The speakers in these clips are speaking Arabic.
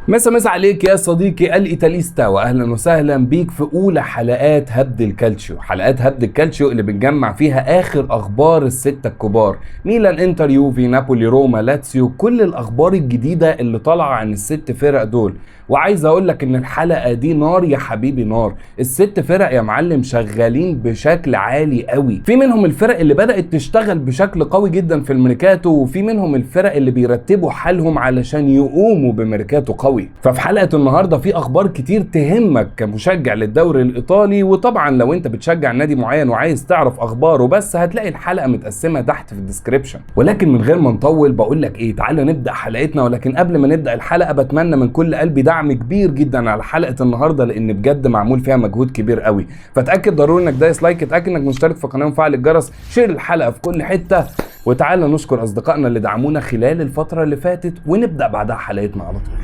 مسا عليك يا صديقي الإيطاليستا، وأهلا وسهلا بيك في أولى حلقات هبد الكالتشيو. حلقات هبد الكالتشيو اللي بنجمع فيها آخر أخبار الستة الكبار: ميلان، إنتر، يوفي، نابولي، روما، لاتسيو، كل الأخبار الجديدة اللي طالعة عن الست فرق دول. وعايز أقول لك إن الحلقة دي نار يا حبيبي، نار. الست فرق يا معلم شغالين بشكل عالي قوي. في منهم الفرق اللي بدأت تشتغل بشكل قوي جدا في الميركاتو، وفي منهم الفرق اللي بيرتبوا حالهم علشان يقوموا بميركاتو قوي. ففي حلقة النهاردة في أخبار كتير تهمك كمشجع للدوري الإيطالي، وطبعا لو أنت بتشجع نادي معين وعايز تعرف أخباره بس هتلاقي الحلقة متقسمة تحت في الديسكريبشن. ولكن من غير ما نطول بقول لك إيه، تعالى نبدأ حلقتنا. ولكن قبل ما نبدأ الحلقة بتمنى من كل قلبي دعم كبير جدا على حلقة النهاردة، لأن بجد معمول فيها مجهود كبير قوي. فتأكد ضروري إنك دايس لايك، اتأكد إنك مشترك في القناة وفعل الجرس، شير الحلقة في كل حتة، وتعالى نشكر أصدقائنا اللي دعمونا خلال الفترة اللي فاتت ونبدأ بعدها حلقتنا على طول.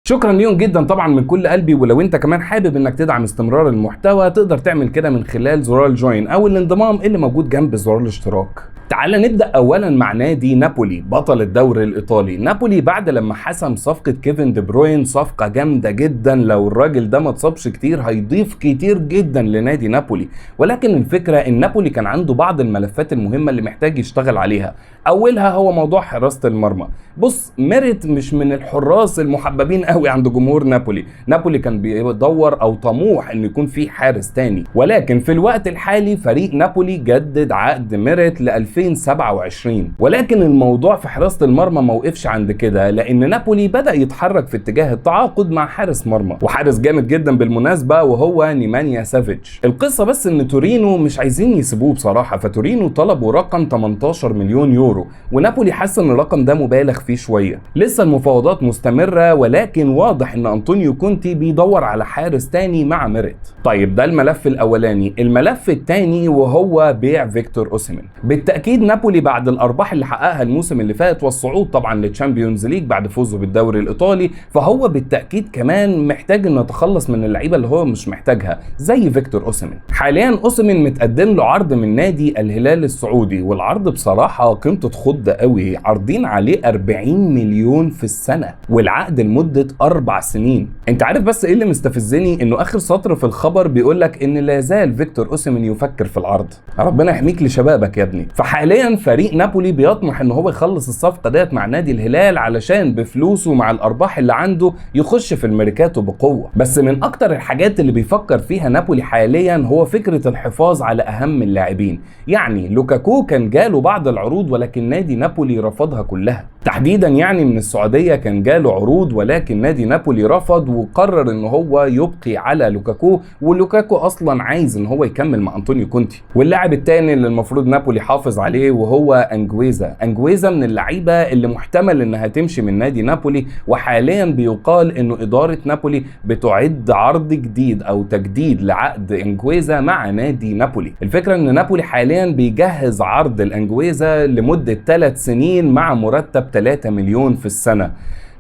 شكرا ليهم جدا طبعا من كل قلبي. ولو انت كمان حابب انك تدعم استمرار المحتوى تقدر تعمل كده من خلال زرار الجوين او الانضمام اللي موجود جنب زرار الاشتراك. تعال نبدأ أولا مع نادي نابولي بطل الدوري الإيطالي. نابولي بعد لما حسم صفقة كيفن دي بروين، صفقة جامدة جدا، لو الراجل ده ما اتصابش كتير هيضيف كتير جدا لنادي نابولي. ولكن الفكرة إن نابولي كان عنده بعض الملفات المهمة اللي محتاج يشتغل عليها. أولها هو موضوع حراسة المرمى. بص، ميريت مش من الحراس المحببين قوي عند جمهور نابولي. نابولي كان بيدور أو طموح إنه يكون في حارس تاني، ولكن في الوقت الحالي فريق نابولي جدد عقد ميريت ل 2027. ولكن الموضوع في حراسة المرمى ما وقفش عند كده، لأن نابولي بدأ يتحرك في اتجاه التعاقد مع حارس مرمى، وحارس جامد جدا بالمناسبة، وهو نيمانيا سافيتش. القصة بس إن تورينو مش عايزين يسيبوه بصراحة، فتورينو طلبوا رقم 18 مليون يورو، ونابولي حس إن الرقم ده مبالغ فيه شوية. لسه المفاوضات مستمرة، ولكن واضح إن أنطونيو كونتي بيدور على حارس تاني مع ميريت. طيب ده الملف الأولاني. الملف التاني وهو بيع فيكتور أوسيمين. بالتأكيد نابولي بعد الأرباح اللي حققها الموسم اللي فات والصعود طبعا للتشامبيونز ليج بعد فوزه بالدوري الإيطالي، فهو بالتأكيد كمان محتاج إنه يتخلص من اللعيبة اللي هو مش محتاجها زي فيكتور أوسيمين. حاليا أوسيمين متقدم له عرض من نادي الهلال السعودي، والعرض بصراحة قيمته تخض قوي. عارضين عليه 40 مليون في السنة، والعقد لمدة 4 سنين. انت عارف بس ايه اللي مستفزني؟ انه اخر سطر في الخبر بيقول لك ان لا زال فيكتور أوسيمين يفكر في العرض. ربنا يحميك لشبابك يا ابني. فحاليا فريق نابولي بيطمح ان هو يخلص الصفقة ديت مع نادي الهلال علشان بفلوسه مع الارباح اللي عنده يخش في الميركاتو بقوة. بس من اكتر الحاجات اللي بيفكر فيها نابولي حاليا هو فكرة الحفاظ على اهم اللاعبين. يعني لوكاكو كان جاله بعض العروض، ولكن نادي نابولي رفضها كلها. تحديدا يعني من السعودية كان جاله عروض، ولكن نادي نابولي رفض وقرر ان هو يبقي على لوكاكو، ولوكاكو اصلا عايز ان هو يكمل مع انطونيو كونتي. واللاعب الثاني اللي المفروض نابولي حافظ عليه وهو انجويزا. انجويزا من اللعيبة اللي محتمل انها تمشي من نادي نابولي، وحاليا بيقال انه ادارة نابولي بتعد عرض جديد او تجديد لعقد انجويزا مع نادي نابولي. الفكرة ان نابولي حاليا بيجهز عرض الانجويزا لمدة 3 سنين مع مرتب 3 مليون في السنة.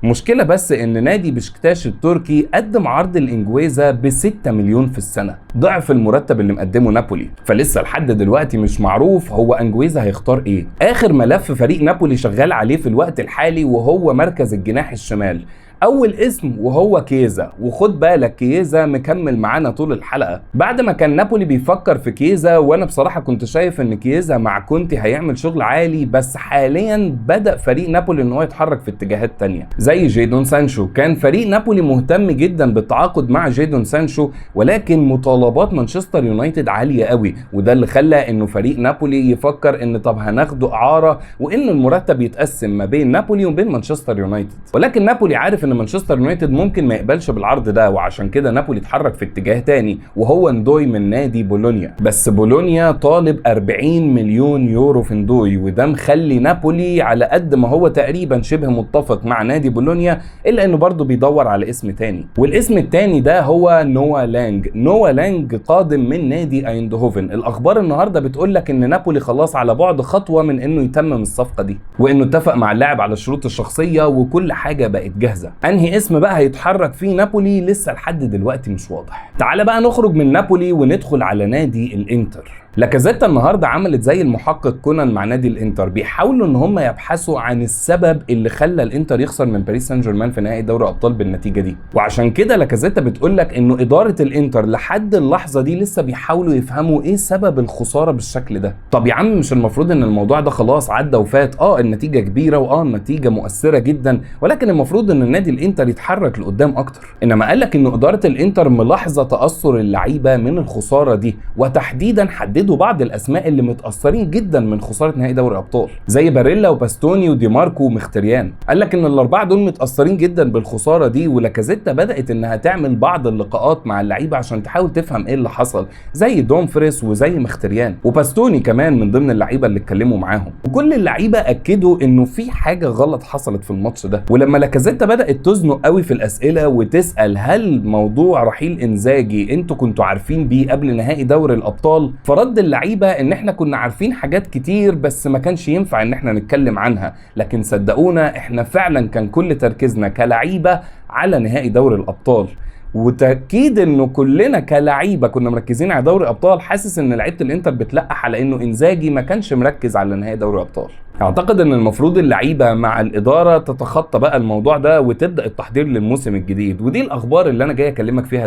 مشكلة بس ان نادي بشكتاش التركي قدم عرض الانجويزا ب6 مليون في السنة، ضعف المرتب اللي مقدمه نابولي. فلسه لحد دلوقتي مش معروف هو انجويزا هيختار ايه. اخر ملف فريق نابولي شغال عليه في الوقت الحالي وهو مركز الجناح الشمال. اول اسم وهو كيزا، وخد بالك كيزا مكمل معانا طول الحلقة. بعد ما كان نابولي بيفكر في كيزا، وانا بصراحة كنت شايف ان كيزا مع كونتي هيعمل شغل عالي، بس حاليا بدأ فريق نابولي ان هو يتحرك في اتجاهات تانية زي جيدون سانشو. كان فريق نابولي مهتم جدا بالتعاقد مع جيدون سانشو، ولكن مطالبات مانشستر يونايتد عالية قوي، وده اللي خلى انه فريق نابولي يفكر ان طب هناخده اعارة، وان المرتب يتقسم ما بين نابولي وبين مانشستر يونايتد. ولكن نابولي عارف ان مانشستر يونايتد ممكن ما يقبلش بالعرض ده، وعشان كده نابولي اتحرك في اتجاه تاني وهو ندوي من نادي بولونيا. بس بولونيا طالب 40 مليون يورو في ندوي، وده مخلي نابولي على قد ما هو تقريبا شبه متفق مع نادي بولونيا، الا انه برضه بيدور على اسم تاني. والاسم التاني ده هو نوا لانج. نوا لانج قادم من نادي ايندهوفن. الاخبار النهارده بتقول لك ان نابولي خلاص على بعد خطوه من انه يتمم الصفقه دي، وانه اتفق مع اللاعب على الشروط الشخصيه وكل حاجه بقت جاهزه. انهي اسم بقى هيتحرك فيه نابولي لسه لحد دلوقتي مش واضح. تعال بقى نخرج من نابولي وندخل على نادي الانتر. لاكازيتا النهارده عملت زي المحقق كونان مع نادي الانتر، بيحاولوا ان هم يبحثوا عن السبب اللي خلى الانتر يخسر من باريس سان جيرمان في نهائي دوري ابطال بالنتيجه دي. وعشان كده لاكازيتا بتقول لك انه اداره الانتر لحد اللحظه دي لسه بيحاولوا يفهموا ايه سبب الخساره بالشكل ده. طب يا عم مش المفروض ان الموضوع ده خلاص عدى وفات؟ النتيجه كبيره النتيجه مؤثره جدا، ولكن المفروض ان النادي الانتر يتحرك لقدام اكتر. انما قال لك ان اداره الانتر ملاحظه تاثر اللعيبه من الخساره دي، وتحديدا حددوا بعض الاسماء اللي متاثرين جدا من خساره نهائي دوري ابطال زي باريلا وباستوني ودي ماركو ومختريان. قال لك ان الاربعه دول متاثرين جدا بالخساره دي، ولاكازيتا بدات انها تعمل بعض اللقاءات مع اللعيبه عشان تحاول تفهم ايه اللي حصل، زي دومفريس وزي مختريان وباستوني كمان من ضمن اللعيبه اللي اتكلموا معاهم. وكل اللعيبه اكدوا انه في حاجه غلط حصلت في الماتش ده. ولما لاكازيتا بدات تزنق قوي في الاسئله وتسال هل موضوع رحيل انزاجي انتوا كنتوا عارفين بيه قبل نهائي دوري الابطال، فرد اللعيبه ان احنا كنا عارفين حاجات كتير بس ما كانش ينفع ان احنا نتكلم عنها، لكن صدقونا احنا فعلا كان كل تركيزنا كلعيبه على نهائي دوري الابطال. وتأكيد انه كلنا كلعيبه كنا مركزين على دوري الابطال. حاسس ان لعيبه الانتر بتلقح على انه انزاجي ما كانش مركز على نهائي دوري الابطال. اعتقد ان المفروض اللعيبه مع الاداره تتخطى بقى الموضوع ده وتبدا التحضير للموسم الجديد، ودي الاخبار اللي انا جاي اكلمك فيها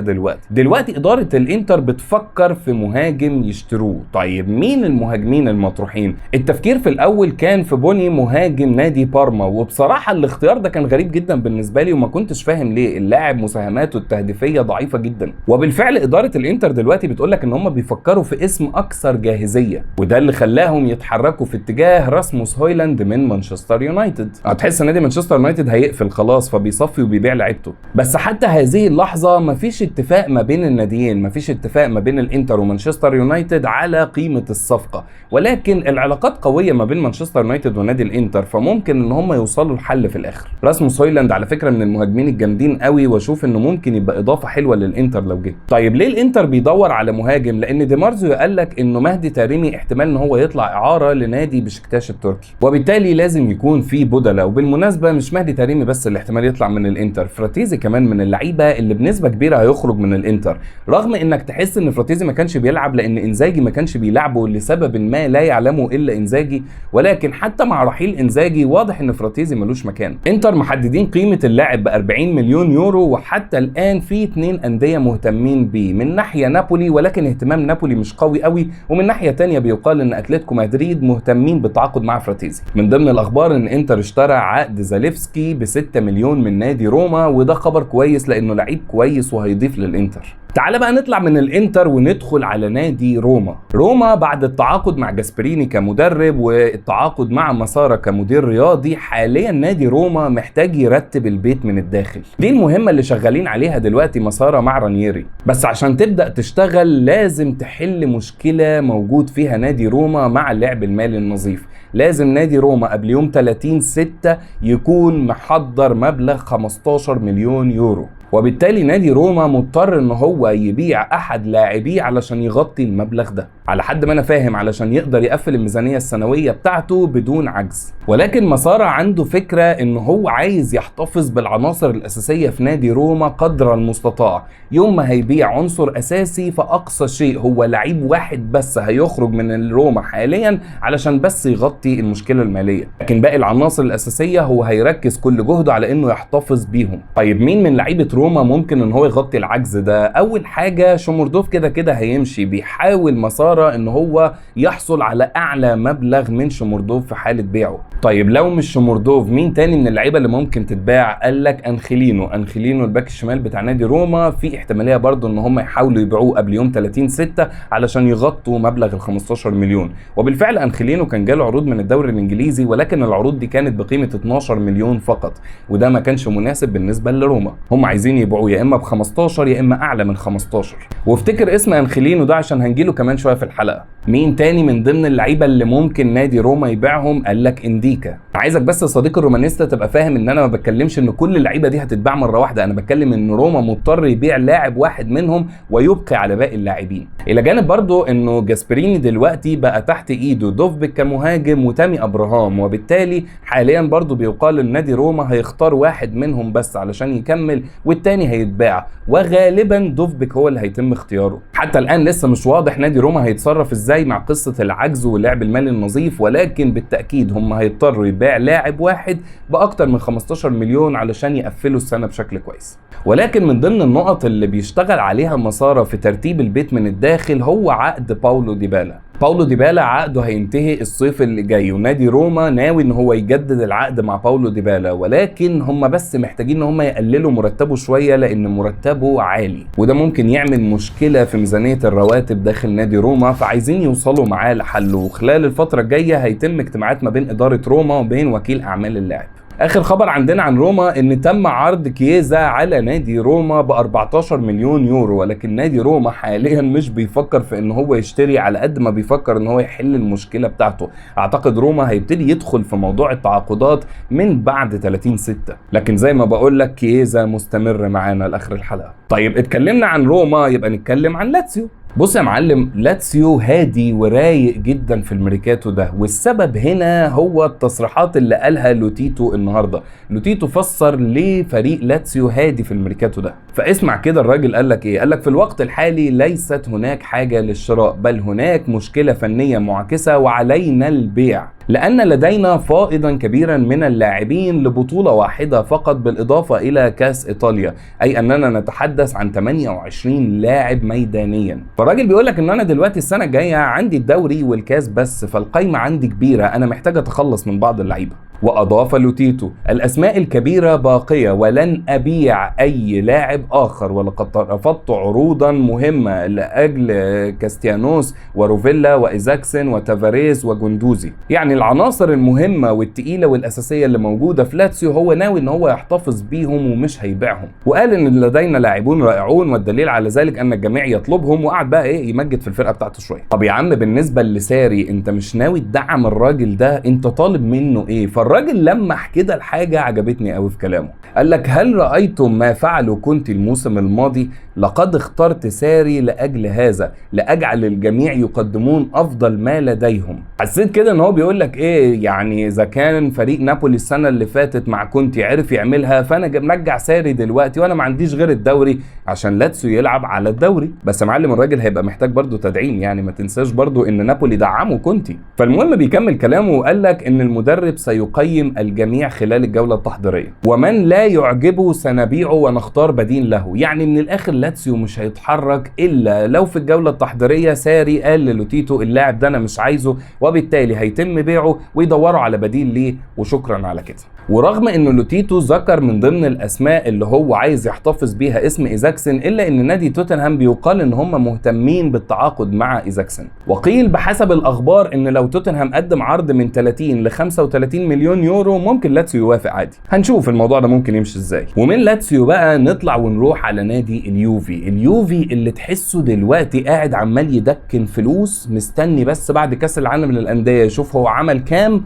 دلوقتي اداره الانتر بتفكر في مهاجم يشتروه. طيب مين المهاجمين المطروحين؟ التفكير في الاول كان في بوني مهاجم نادي بارما، وبصراحه الاختيار ده كان غريب جدا بالنسبه لي وما كنتش فاهم ليه. اللاعب مساهماته التهديفيه ضعيفه جدا، وبالفعل اداره الانتر دلوقتي بتقول لك ان هم بيفكروا في اسم اكثر جاهزيه، وده اللي خلاهم يتحركوا في اتجاه راسموس هويلاند من مانشستر يونايتد. هتحس نادي مانشستر يونايتد هيقفل خلاص فبيصفي وبيبيع لعيبته. بس حتى هذه اللحظه مفيش اتفاق ما بين الناديين، مفيش اتفاق ما بين الانتر ومانشستر يونايتد على قيمه الصفقه، ولكن العلاقات قويه ما بين مانشستر يونايتد ونادي الانتر، فممكن ان هم يوصلوا لحل في الاخر. راسموس هويلاند على فكره من المهاجمين الجامدين قوي، واشوف انه ممكن يبقى اضافه حلوه للانتر لو جه. طيب ليه الانتر بيدور على مهاجم؟ لان دي مارزيو قال لك انه مهدي تاريمي احتمال ان هو يطلع اعاره لنادي بشكتاش التركي، وبالتالي لازم يكون في بدلاء. وبالمناسبه مش مهدي تاريمي بس اللي احتمال يطلع من الانتر، فراتيزي كمان من اللعيبه اللي بنسبه كبيره هيخرج من الانتر، رغم انك تحس ان فراتيزي ما كانش بيلعب لان انزاجي ما كانش بيلعبه لسبب ما لا يعلمه الا انزاجي، ولكن حتى مع رحيل انزاجي واضح ان فراتيزي ملوش مكان. انتر محددين قيمه اللاعب ب 40 مليون يورو، وحتى الان في 2 انديه مهتمين بيه، من ناحيه نابولي ولكن اهتمام نابولي مش قوي قوي، ومن ناحيه ثانيه بيقال ان اتلتيكو مدريد مهتمين بالتعاقد مع فراتيزي. من ضمن الاخبار ان انتر اشترى عقد زاليفسكي ب 6 مليون من نادي روما، وده خبر كويس لانه لعيب كويس وهيضيف للانتر. تعال بقى نطلع من الانتر وندخل على نادي روما. روما بعد التعاقد مع جاسبريني كمدرب والتعاقد مع مسارة كمدير رياضي، حاليا نادي روما محتاج يرتب البيت من الداخل. دي المهمة اللي شغالين عليها دلوقتي مسارة مع رانييري، بس عشان تبدأ تشتغل لازم تحل مشكلة موجود فيها نادي روما مع اللعب المالي النظيف. لازم نادي روما قبل يوم 30/6 يكون محضر مبلغ 15 مليون يورو، وبالتالي نادي روما مضطر ان هو يبيع احد لاعبيه علشان يغطي المبلغ ده، على حد ما انا فاهم علشان يقدر يقفل الميزانيه السنويه بتاعته بدون عجز. ولكن مسارة عنده فكره ان هو عايز يحتفظ بالعناصر الاساسيه في نادي روما قدر المستطاع. يوم ما هيبيع عنصر اساسي فاقصى شيء هو لعيب واحد بس هيخرج من روما حاليا علشان بس يغطي المشكله الماليه، لكن باقي العناصر الاساسيه هو هيركز كل جهده على انه يحتفظ بيهم. طيب مين من لعيبه روما ممكن ان هو يغطي العجز ده؟ اول حاجه شوموردوف كده هيمشي، بيحاول مسارة ان هو يحصل على اعلى مبلغ من شوموردوف في حاله بيعه. طيب لو مش شوموردوف مين تاني من اللعيبه اللي ممكن تتباع؟ قال لك انخيلينو الباك الشمال بتاع نادي روما، في احتماليه برضو ان هم يحاولوا يبيعوه قبل يوم 30/6 علشان يغطوا مبلغ ال 15 مليون. وبالفعل انخيلينو كان جاله عروض من الدوري الانجليزي، ولكن العروض دي كانت بقيمه 12 مليون فقط، وده ما كانش مناسب بالنسبه لروما. هم عايزين عايزين يبيعوه يا اما ب 15 يا اما اعلى من 15. وافتكر اسم انخيلينو ده عشان هنجيله كمان شويه في الحلقه. مين تاني من ضمن اللعيبه اللي ممكن نادي روما يبيعهم؟ قال لك انديكا. عايزك بس يا صديق الرومانيستا تبقى فاهم ان انا ما بتكلمش ان كل اللعيبه دي هتتباع مره واحده، انا بتكلم ان روما مضطر يبيع لاعب واحد منهم ويبقي على باقي اللاعبين. الى جانب برضو انه جاسبريني دلوقتي بقى تحت ايده دوفبيك كمهاجم وتامي ابراهام، وبالتالي حاليا برضو بيقال ان نادي روما هيختار واحد منهم بس علشان يكمل والتاني هيتباع، وغالبا دوفبيك هو اللي هيتم اختياره. حتى الان لسه مش واضح نادي روما هيتصرف ازاي مع قصه العجز واللعب المالي النظيف، ولكن بالتاكيد هم هيضطروا يبيع لاعب واحد باكتر من 15 مليون علشان يقفلوا السنه بشكل كويس. ولكن من ضمن النقط اللي بيشتغل عليها مسارة في ترتيب البيت من الداخل هو عقد باولو ديبالا. باولو ديبالا عقده هينتهي الصيف اللي جاي، ونادي روما ناوي ان هو يجدد العقد مع باولو ديبالا، ولكن هم بس محتاجين ان هم يقللوا مرتبه شويه لان مرتبه عالي، وده ممكن يعمل مشكله في ميزانيه الرواتب داخل نادي روما، فعايزين يوصلوا معاه لحل. وخلال الفتره الجايه هيتم اجتماعات ما بين اداره روما وبين وكيل اعمال اللاعب. اخر خبر عندنا عن روما ان تم عرض كييزا على نادي روما ب 14 مليون يورو، ولكن نادي روما حاليا مش بيفكر في ان هو يشتري على قد ما بيفكر ان هو يحل المشكله بتاعته. اعتقد روما هيبتدي يدخل في موضوع التعاقدات من بعد 30/6، لكن زي ما بقول لك كييزا مستمر معانا لاخر الحلقه. طيب اتكلمنا عن روما، يبقى نتكلم عن لاتسيو. بص يا معلم، لاتسيو هادي ورايق جدا في الميركاتو ده، والسبب هنا هو التصريحات اللي قالها لوتيتو النهارده. لوتيتو فسر ليه فريق لاتسيو هادي في الميركاتو ده، فاسمع كده الراجل قال لك ايه. قال لك في الوقت الحالي ليست هناك حاجه للشراء، بل هناك مشكله فنيه معاكسه وعلينا البيع، لأن لدينا فائضا كبيرا من اللاعبين لبطولة واحدة فقط بالإضافة إلى كأس إيطاليا، أي أننا نتحدث عن 28 لاعب ميدانيا. فالراجل بيقولك إن أنا دلوقتي السنة الجاية عندي الدوري والكاس بس، فالقايمة عندي كبيرة، أنا محتاج أتخلص من بعض اللعيبة. وأضاف لوتيتو الأسماء الكبيرة باقية ولن أبيع أي لاعب آخر، ولقد رفضت عروضا مهمة لأجل كاستيانوس وروفيلا وإيزاكسن وتافاريز وجندوزي. يعني العناصر المهمة والتقيلة والأساسية اللي موجودة في لاتسيو هو ناوي إن هو يحتفظ بيهم ومش هيبيعهم، وقال إن لدينا لاعبون رائعون والدليل على ذلك أن الجميع يطلبهم، وقعد بقى إيه يمجد في الفرقة بتاعته شوية. طب يا عم بالنسبة لساري أنت مش ناوي تدعم الراجل ده؟ أنت طالب منه إيه؟ الراجل لمح كده الحاجة عجبتني قوي في كلامه. قال لك هل رأيتم ما فعلوا كنت الموسم الماضي؟ لقد اخترت ساري لأجل هذا، لأجعل الجميع يقدمون أفضل ما لديهم. حسيت كده ان هو بيقول لك ايه، يعني اذا كان فريق نابولي السنة اللي فاتت مع كونتي عرف يعملها، فانا مرجع ساري دلوقتي وانا ما عنديش غير الدوري عشان لاتسيو يلعب على الدوري. بس يا معلم الراجل هيبقى محتاج برضو تدعيم، يعني ما تنساش برضو ان نابولي دعموا كونتي. فالمهم بيكمل كلامه وقال لك ان المدرب سيقيم الجميع خلال الجولة التحضيرية، ومن لا يعجبه سنبيعه ونختار بديل له. يعني من الاخر لاتسيو مش هيتحرك الا لو في الجولة التحضيرية ساري قال للوتيتو اللاعب ده انا مش عايزه، وبالتالي هيتم بيعه ويدوروا على بديل ليه، وشكرا على كده. ورغم ان لوتيتو ذكر من ضمن الاسماء اللي هو عايز يحتفظ بيها اسم ايزاكسن، الا ان نادي توتنهام بيقال ان هم مهتمين بالتعاقد مع ايزاكسن. وقيل بحسب الاخبار ان لو توتنهام قدم عرض من 30 ل 35 مليون يورو ممكن لاتسيو يوافق عادي. هنشوف الموضوع ده ممكن يمشي ازاي. ومن لاتسيو بقى نطلع ونروح على نادي اليوفي. اليوفي اللي تحسه دلوقتي قاعد عمال يدكن فلوس مستني بس بعد كاس العالم للانديه يشوف هو عمل كام،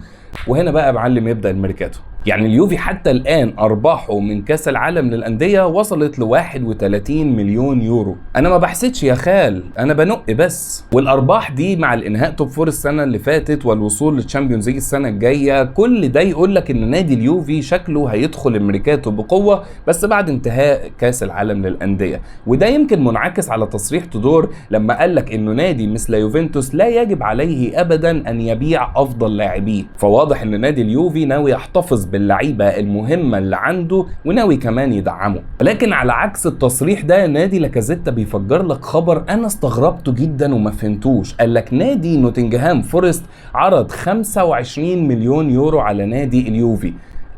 وهنا بقى يا معلم يبدا الميركاتو. يعني اليوفي حتى الآن أرباحه من كأس العالم للأندية وصلت ل 31 مليون يورو. أنا ما بحسدش يا خال، أنا بنق بس. والأرباح دي مع الإنهاء توب فور السنة اللي فاتت والوصول للتشامبيونز ليج السنة الجاية، كل ده يقول لك إن نادي اليوفي شكله هيدخل الميركاتو بقوة بس بعد انتهاء كأس العالم للأندية. وده يمكن منعكس على تصريح تودور لما قال لك إنه نادي مثل يوفنتوس لا يجب عليه أبدا أن يبيع أفضل لاعبيه. فواضح إن نادي اليوفي ناوي يحتفظ باللعيبه المهمه اللي عنده وناوي كمان يدعمه. لكن على عكس التصريح ده نادي لاكازيتا بيفجر لك خبر انا استغربته جدا وما فهمتوش. قال لك نادي نوتنجهام فورست عرض 25 مليون يورو على نادي اليوفي.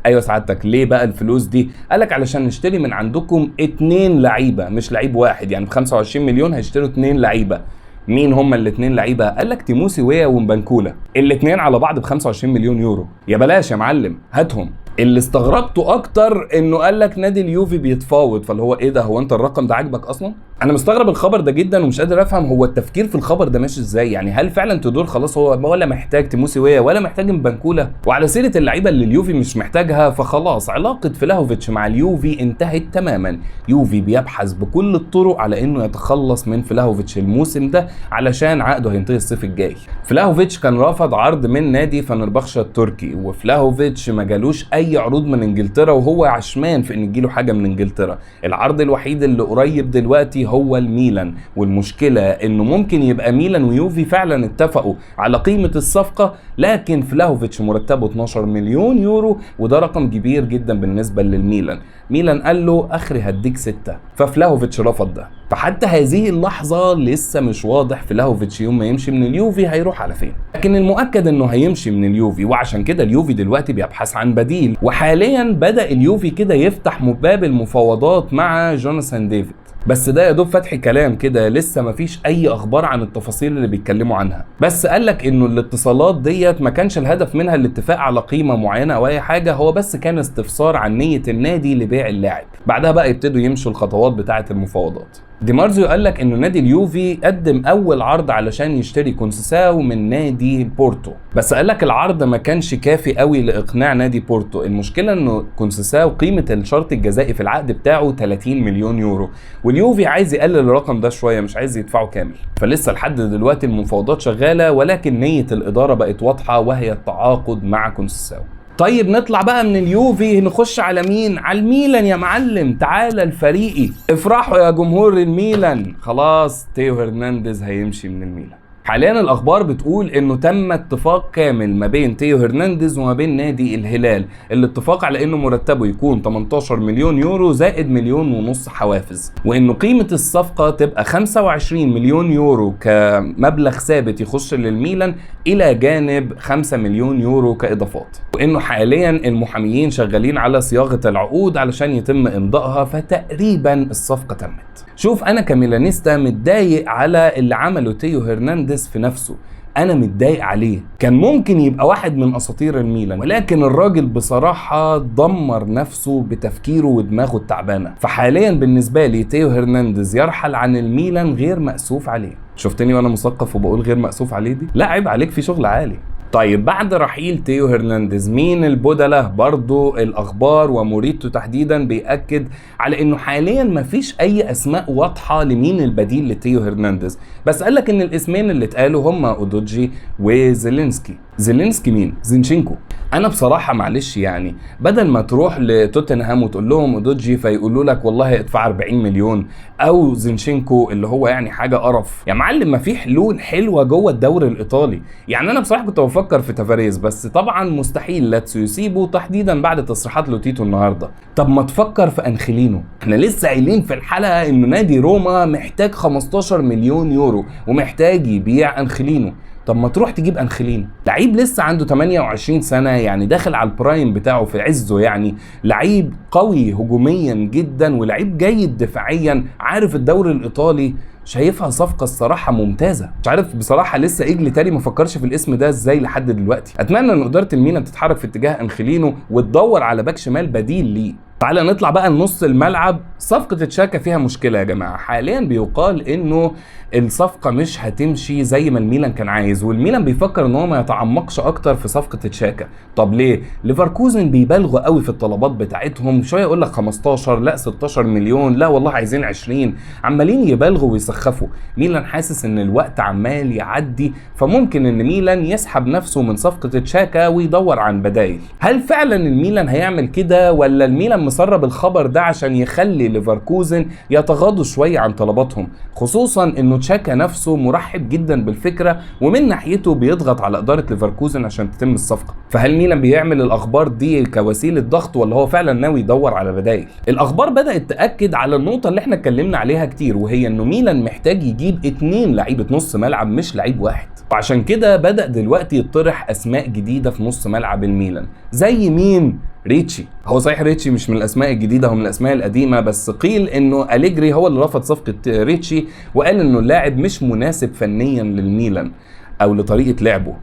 ايوه سعادتك، ليه بقى الفلوس دي؟ قالك علشان نشتري من عندكم 2 لعيبه مش لعيب واحد، يعني ب 25 مليون هيشتروا 2 لعيبه. مين هما الاثنين لعيبه؟ قال لك تيموسي ويا ومبانكولا، الاثنين على بعض ب 25 مليون يورو. يا بلاش يا معلم هاتهم. اللي استغربته اكتر انه قال لك نادي اليوفي بيتفاوض، فاللي هو ايه ده، هو انت الرقم ده عاجبك اصلا؟ انا مستغرب الخبر ده جدا ومش قادر افهم هو التفكير في الخبر ده ماشي ازاي. يعني هل فعلا تدور خلاص هو ولا محتاج تيموسي ولا محتاج مبنكولا؟ وعلى سيره اللعيبه اللي اليوفي مش محتاجها، فخلاص علاقه فلاهوفيتش مع اليوفي انتهت تماما. يوفي بيبحث بكل الطرق على انه يتخلص من فلاهوفيتش الموسم ده علشان عقده هينتهي الصيف الجاي. فلاهوفيتش كان رافض عرض من نادي فنربخشة التركي، وفلاهوفيتش ما جالوش اي عروض من انجلترا، وهو عشمان في ان تجيله حاجه من انجلترا. العرض الوحيد اللي قريب دلوقتي هو الميلان، والمشكله انه ممكن يبقى ميلان ويوفي فعلا اتفقوا على قيمه الصفقه، لكن فلاهوفيتش مرتبه 12 مليون يورو، وده رقم كبير جدا بالنسبه للميلان. ميلان قال له اخري هديك 6، ففلاهوفيتش رفض ده. فحتى هذه اللحظه لسه مش واضح فلاهوفيتش يوم ما يمشي من اليوفي هيروح على فين، لكن المؤكد انه هيمشي من اليوفي، وعشان كده اليوفي دلوقتي بيبحث عن بديل. وحاليا بدأ اليوفي كده يفتح باب المفاوضات مع جوناثان ديفيد، بس ده يا دوب فتح كلام كده، لسه مفيش اي اخبار عن التفاصيل اللي بيتكلموا عنها. بس قالك انه الاتصالات ديت ما كانش الهدف منها الاتفاق على قيمه معينه او اي حاجه، هو بس كان استفسار عن نيه النادي لبيع اللاعب. بعدها بقى يبتدوا يمشوا الخطوات بتاعه المفاوضات. دي مارزيو قال لك انه نادي اليوفي قدم اول عرض علشان يشتري كونسيساو من نادي بورتو، بس قال لك العرض ما كانش كافي قوي لاقناع نادي بورتو. المشكله انه كونسيساو قيمه الشرط الجزائي في العقد بتاعه 30 مليون يورو، واليوفي عايز يقلل الرقم ده شويه، مش عايز يدفعه كامل. فلسه لحد دلوقتي المفاوضات شغاله، ولكن نيه الاداره بقت واضحه وهي التعاقد مع كونسيساو. طيب نطلع بقى من اليوفي نخش على مين؟ على الميلان يا معلم. تعالى الفريقي، افرحوا يا جمهور الميلان، خلاص تيو هرنانديز هيمشي من الميلان. حاليا الاخبار بتقول انه تم اتفاق كامل ما بين تيو هرنانديز وما بين نادي الهلال، الاتفاق على انه مرتبه يكون 18 مليون يورو زائد 1.5 مليون حوافز، وانه قيمه الصفقه تبقى 25 مليون يورو كمبلغ ثابت يخش للميلان، الى جانب 5 مليون يورو كاضافات، وانه حاليا المحاميين شغالين على صياغه العقود علشان يتم امضائها، فتقريبا الصفقه تمت. شوف انا كميلانيستا متضايق على اللي عمله تيو هرنانديز في نفسه، انا متضايق عليه. كان ممكن يبقى واحد من اساطير الميلان، ولكن الراجل بصراحه دمر نفسه بتفكيره ودماغه التعبانه. فحاليا بالنسبه لي تيو هرنانديز يرحل عن الميلان غير مأسوف عليه. شفتني وانا مثقف وبقول غير مأسوف عليه دي؟ لا عيب عليك، في شغل عالي. طيب بعد رحيل تيو هرنانديز مين البدلة؟ برضو الاخبار وموريتو تحديدا بيأكد على انه حاليا مفيش اي اسماء واضحة لمين البديل لتيو هرنانديز، بس قالك ان الاسمين اللي اتقالوا هما اودوجي وزيلينسكي. زيلينسكي مين؟ زينشينكو. انا بصراحة معلش يعني بدل ما تروح لتوتنهام وتقول لهم اودوجي فيقولوا لك والله ادفع 40 مليون، او زينشينكو اللي هو يعني حاجة قرف، يا معلم ما في حلول حلوة جوه الدوري الايطالي. يعني انا بصراحة كنت بفكر في تافاريز، بس طبعا مستحيل لاتسيو يسيبه تحديدا بعد تصريحات لوتيتو النهارده. طب ما تفكر في انخيلينو، احنا لسه قايلين في الحلقة انه نادي روما محتاج 15 مليون يورو ومحتاج يبيع انخيلينو. طب ما تروح تجيب انخيلينو، لعيب لسه عنده 28 سنة، يعني داخل على البرايم بتاعه في عزه، يعني لعيب قوي هجوميا جدا ولعيب جيد دفاعيا، عارف الدوري الايطالي. شايفها صفقة الصراحة ممتازة. مش عارف بصراحة لسه اجلي تاني ما فكرش في الاسم ده ازاي لحد دلوقتي. اتمنى ان ادارة الميلان تتحرك في اتجاه انخيلينو وتدور على باك شمال بديل ليه. تعالى نطلع بقى لنص الملعب. صفقة تشاكا فيها مشكلة يا جماعة، حاليا بيقال انه الصفقة مش هتمشي زي ما الميلان كان عايز، والميلان بيفكر ان هو ما يتعمقش اكتر في صفقة تشاكا. طب ليه؟ ليفركوزن بيبالغوا قوي في الطلبات بتاعتهم، شوية يقول لك 15، لا 16 مليون، لا والله عايزين 20، عمالين يبالغوا ويسخفوا. ميلان حاسس ان الوقت عمال يعدي، فممكن ان ميلان يسحب نفسه من صفقة تشاكا ويدور عن بدايل. هل فعلا الميلان هيعمل كده، ولا الميلان مسرب الخبر ده عشان يخلي ليفركوزن يتغاضوا شوية عن طلباتهم، خصوصا انه تشاكا نفسه مرحب جدا بالفكرة ومن ناحيته بيضغط على ادارة ليفركوزن عشان تتم الصفقة. فهل ميلان بيعمل الاخبار دي كوسيلة ضغط، ولا هو فعلا ناوي يدور على بدايل؟ الاخبار بدأت تأكد على النقطة اللي احنا اتكلمنا عليها كتير، وهي انه ميلان محتاج يجيب 2 لعيبة نص ملعب مش لعيب واحد، وعشان كده بدأ دلوقتي يطرح اسماء جديدة في نص ملعب الميلان. زي مين؟ ريتشي. هو صحيح ريتشي مش من الاسماء الجديده، هو من الاسماء القديمه، بس قيل انه أليجري هو اللي رفض صفقه ريتشي وقال انه اللاعب مش مناسب فنيا للميلان او لطريقه لعبه.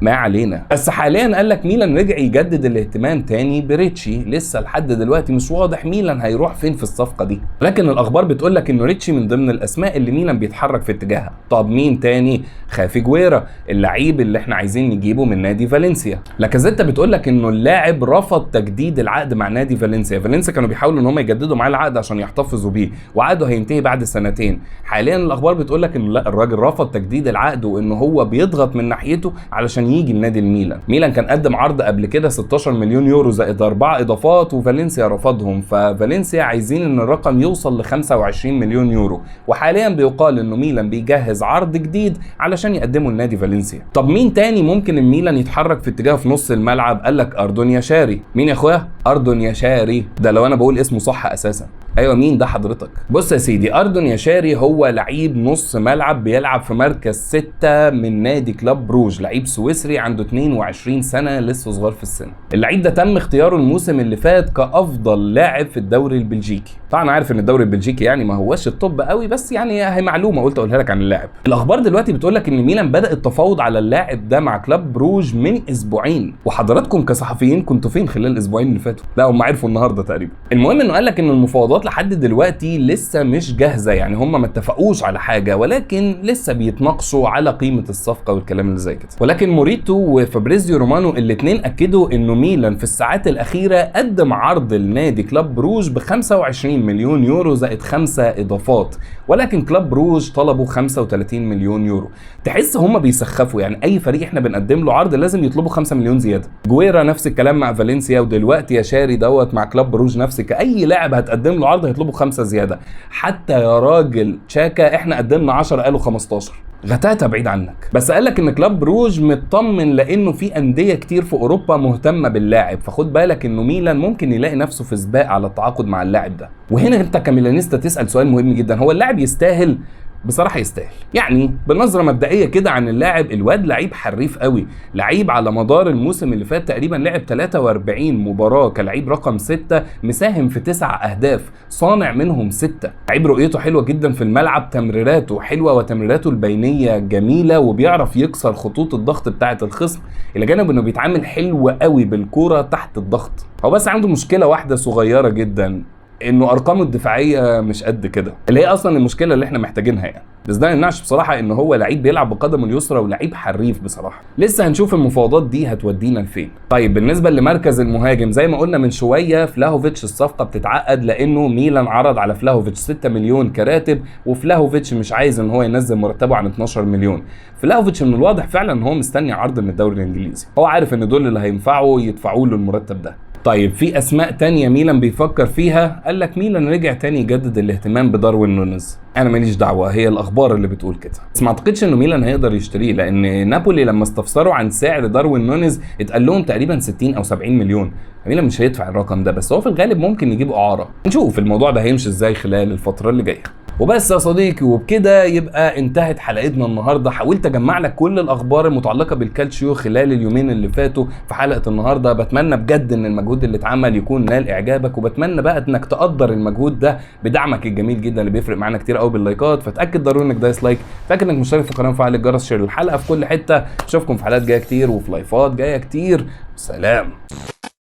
ما علينا. بس حاليا قال لك ميلان رجع يجدد الاهتمام تاني بريتشي، لسه لحد دلوقتي مش واضح ميلان هيروح فين في الصفقه دي، لكن الاخبار بتقول لك انه ريتشي من ضمن الاسماء اللي ميلان بيتحرك في اتجاهها. طب مين تاني؟ خافي جويرا، اللعيب اللي احنا عايزين نجيبه من نادي فالنسيا. لاكازيتا بتقول لك انه اللاعب رفض تجديد العقد مع نادي فالنسيا كانوا بيحاولوا ان هم يجددوا معاه العقد عشان يحتفظوا بيه، وعقده هينتهي بعد سنتين. حاليا الاخبار بتقول لك انه لا، الراجل رفض تجديد العقد وانه هو بيضغط من ناحيته علشان يجي لنادي الميلان. ميلان كان قدم عرض قبل كده 16 مليون يورو زائد 4 اضافات وفالنسيا رفضهم، ففالنسيا عايزين ان الرقم يوصل ل 25 مليون يورو، وحاليا بيقال انه ميلان بيجهز عرض جديد علشان يقدمه لنادي فالنسيا. طب مين تاني ممكن الميلان يتحرك في اتجاهه في نص الملعب؟ قال لك اردون ياشاري. مين يا اخويا؟ اردون ياشاري ده لو انا بقول اسمه صح اساسا. ايوه مين ده حضرتك؟ بص يا سيدي، اردون ياشاري هو لعيب نص ملعب بيلعب في مركز 6 من نادي كلاب بروج، لعيب سويسري عنده 22 سنه، لسه صغير في السن. اللعيب ده تم اختياره الموسم اللي فات كافضل لاعب في الدوري البلجيكي. طبعا عارف ان الدوري البلجيكي يعني ما هوش الطب قوي، بس يعني هي معلومه قلت اقولها لك عن اللاعب. الاخبار دلوقتي بتقول لك ان ميلان بدا التفاوض على اللاعب ده مع كلاب بروج من اسبوعين، وحضراتكم كصحفيين كنتوا فين خلال الاسبوعين اللي فاتوا؟ لا هم عرفوا النهارده تقريبا. المهم انه قال لك ان المفاوضات لحد دلوقتي لسه مش جاهزه، يعني هم ما اتفقوش على حاجه، ولكن لسه بيتناقشوا على قيمه الصفقه والكلام اللي زي كده. ولكن موريتو وفابريزيو رومانو الاثنين اكدوا انه ميلان في الساعات الاخيره قدم عرض لنادي كلاب بروج ب 25 مليون يورو زائد 5 اضافات، ولكن كلاب بروج طلبوا 35 مليون يورو. تحس هم بيسخفوا، يعني اي فريق احنا بنقدم له عرض لازم يطلبوا 5 مليون زياده. جويرا نفس الكلام مع فالنسيا، ودلوقتي ياشاري دوت مع كلاب بروج نفسك، اي لاعب هتقدم له عرض هيطلبوا 5 زياده. حتى يا راجل تشاكا احنا قدمنا 10 قالوا 15. غتاته بعيد عنك. بس قال لك ان كلاب بروج مطمن لانه في انديه كتير في اوروبا مهتمه باللاعب، فخد بالك انه ميلان ممكن يلاقي نفسه في سباق على التعاقد مع اللاعب ده. وهنا انت كميلانيستا تسال سؤال مهم جدا، هو اللاعب يستاهل؟ بصراحه يستاهل. يعني بنظره مبدئيه كده عن اللاعب، الواد لعيب حريف قوي، لعيب على مدار الموسم اللي فات تقريبا لعب 43 مباراه كلاعب رقم 6، مساهم في 9 اهداف، صانع منهم 6. لعيب رؤيته حلوه جدا في الملعب، تمريراته حلوه وتمريراته البينيه جميله، وبيعرف يكسر خطوط الضغط بتاعه الخصم، الى جانب انه بيتعامل حلو قوي بالكوره تحت الضغط. هو بس عنده مشكله واحده صغيره جدا، انه ارقامه الدفاعيه مش قد كده، اللي هي اصلا المشكله اللي احنا محتاجينها يعني. بس ده ما يمنعش بصراحه ان هو لعيب بيلعب بقدمه اليسرى ولعيب حريف بصراحه. لسه هنشوف المفاوضات دي هتودينا لفين. طيب بالنسبه لمركز المهاجم، زي ما قلنا من شويه فلاهوفيتش الصفقه بتتعقد لانه ميلان عرض على فلاهوفيتش 6 مليون كراتب، وفلاهوفيتش مش عايز ان هو ينزل مرتبه عن 12 مليون. فلاهوفيتش من الواضح فعلا ان هو مستني عرض من الدوري الانجليزي، هو عارف ان دول اللي هينفعوا يدفعوا له المرتب ده. طيب في اسماء تانية ميلان بيفكر فيها، قال لك ميلان رجع تاني يجدد الاهتمام بداروين نونيز. انا ماليش دعوه، هي الاخبار اللي بتقول كده، بس ما اعتقدش انه ميلان هيقدر يشتريه، لان نابولي لما استفسروا عن سعر داروين نونيز اتقال لهم تقريبا 60 او 70 مليون. ميلان مش هيدفع الرقم ده، بس هو في الغالب ممكن يجيب اعاره. نشوف الموضوع ده هيمشي ازاي خلال الفتره اللي جايه. وبس يا صديقي، وبكده يبقى انتهت حلقتنا النهارده. حاولت اجمع لك كل الاخبار المتعلقه بالكالتشيو خلال اليومين اللي فاتوا في حلقه النهارده. بتمنى بجد ان المجهود اللي اتعمل يكون نال اعجابك، وبتمنى بقى انك تقدر المجهود ده بدعمك الجميل جدا اللي بيفرق معانا كتير قوي باللايكات. فتاكد ضروري انك دايس لايك، تاكد انك مشترك في القناه وفعل الجرس، شير الحلقه في كل حته. اشوفكم في حلقات جايه كتير وفي لايفات جايه كتير. سلام.